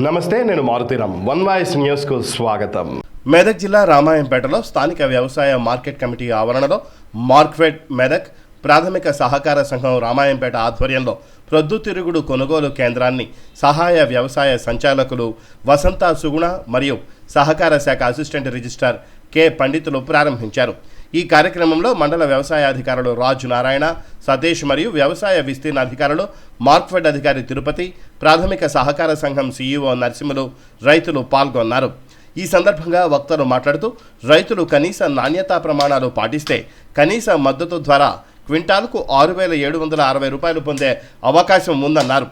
నమస్తే, నేను Maruthi Ram. One voice న్యూస్కు స్వాగతం. మెదక్ జిల్లా రామాయంపేటలో స్థానిక వ్యవసాయ మార్కెట్ కమిటీ ఆవరణలో మార్క్ఫెడ్ మెదక్ ప్రాథమిక సహకార సంఘం రామాయంపేట ఆధ్వర్యంలో ప్రొద్దుతిరుగుడు కొనుగోలు కేంద్రాన్ని సహాయ వ్యవసాయ సంచాలకులు వసంత సుగుణ మరియు సహకార శాఖ అసిస్టెంట్ రిజిస్ట్రార్ కె పండితులు ప్రారంభించారు. ఈ కార్యక్రమంలో మండల వ్యవసాయ అధికారులు రాజు నారాయణ, సతీష్ మరియు వ్యవసాయ విస్తీర్ణ అధికారులు, మార్క్ఫెడ్ అధికారి తిరుపతి, ప్రాథమిక సహకార సంఘం సిఇఓ నరసింహులు, రైతులు పాల్గొన్నారు. ఈ సందర్భంగా వక్తలు మాట్లాడుతూ రైతులు కనీస నాణ్యతా ప్రమాణాలు పాటిస్తే కనీస మద్దతు ద్వారా క్వింటాల్కు 6,760 రూపాయలు పొందే అవకాశం ఉందన్నారు.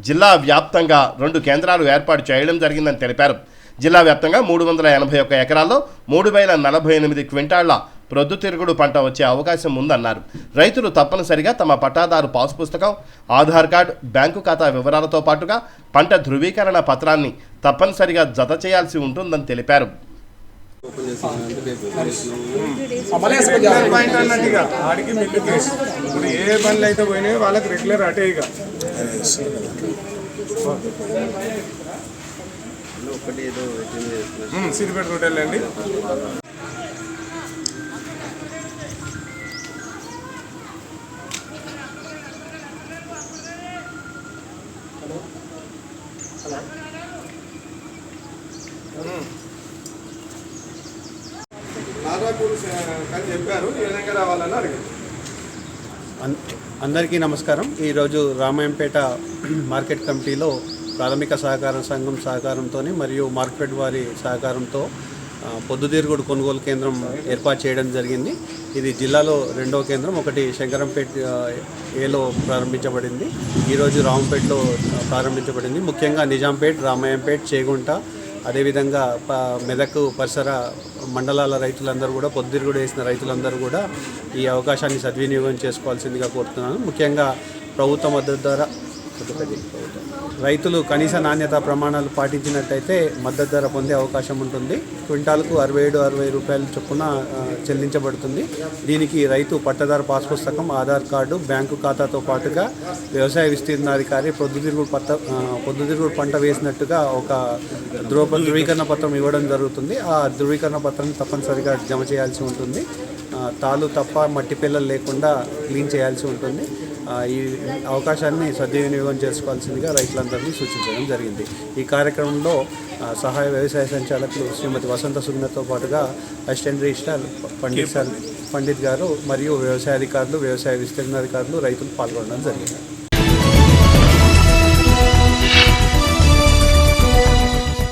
జిల్లా వ్యాప్తంగా 2 కేంద్రాలు ఏర్పాటు చేయడం జరిగిందని తెలిపారు. జిల్లా వ్యాప్తంగా 381 ఎకరాల్లో 3,048 క్వింటాళ్ల ప్రొద్దుతిరుగుడు పంట వచ్చే అవకాశం ఉందన్నారు. రైతులు తప్పనిసరిగా తమ పట్టాదారు పాస్ పుస్తకం, ఆధార్ కార్డు, బ్యాంకు ఖాతా వివరాలతో పాటుగా పంట ధృవీకరణ పత్రాన్ని తప్పనిసరిగా జత చేయాల్సి ఉంటుందని తెలిపారు. ఏ పనులు అయితే పోయినాయో వాళ్ళకి రెగ్యులర్ అటే ఇక సిరిపేట రోడ్డు అండి. చెప్పారు ఏ విధంగా రావాలని అడిగారు. అందరికీ నమస్కారం. ఈరోజు రామాయంపేట మార్కెట్ కమిటీలో ప్రాథమిక సహకార సంఘం సహకారంతో మరియు మార్కెట్ వారి సహకారంతో పొద్దుతిరుగుడు కొనుగోలు కేంద్రం ఏర్పాటు చేయడం జరిగింది. ఇది జిల్లాలో 2వ కేంద్రం. ఒకటి శంకరంపేట ఏలో ప్రారంభించబడింది, ఈరోజు రామంపేటలో ప్రారంభించబడింది. ముఖ్యంగా నిజాంపేట్, రామాయంపేట్, చేగుంట, అదేవిధంగా మెదక్ పరిసర మండలాల రైతులందరూ కూడా, పొద్దుతిరుగుడు వేసిన రైతులందరూ కూడా ఈ అవకాశాన్ని సద్వినియోగం చేసుకోవాల్సిందిగా కోరుతున్నాను. ముఖ్యంగా ప్రభుత్వ మద్దతు ద్వారా రైతులు కనీస నాణ్యత ప్రమాణాలు పాటించినట్టయితే మద్దతు ధర పొందే అవకాశం ఉంటుంది. క్వింటాల్కు 67-60 రూపాయల చొప్పున చెల్లించబడుతుంది. దీనికి రైతు పట్టదారు పాస్ పుస్తకం, ఆధార్ కార్డు, బ్యాంకు ఖాతాతో పాటుగా వ్యవసాయ విస్తీర్ణాధికారి పొద్దుతిరుగుడు పంట వేసినట్టుగా ఒక ధృవీకరణ పత్రం ఇవ్వడం జరుగుతుంది. ఆ ధృవీకరణ పత్రం తప్పనిసరిగా జమ చేయాల్సి ఉంటుంది. తాళ్ళు తప్ప మట్టి పిల్లలు లేకుండా క్లీన్ చేయాల్సి ఉంటుంది. ఈ అవకాశాన్ని సద్వినియోగం చేసుకోవాల్సిందిగా రైతులందరినీ సూచించడం జరిగింది. ఈ కార్యక్రమంలో సహాయ వ్యవసాయ సంచాలకులు శ్రీమతి వసంత సుగుణతో పాటుగా అసిస్టెంట్ రిజిస్ట్రార్ పండిత్ గారు మరియు వ్యవసాయ అధికారులు, వ్యవసాయ విస్తీర్ణ అధికారులు, రైతులు పాల్గొనడం జరిగింది.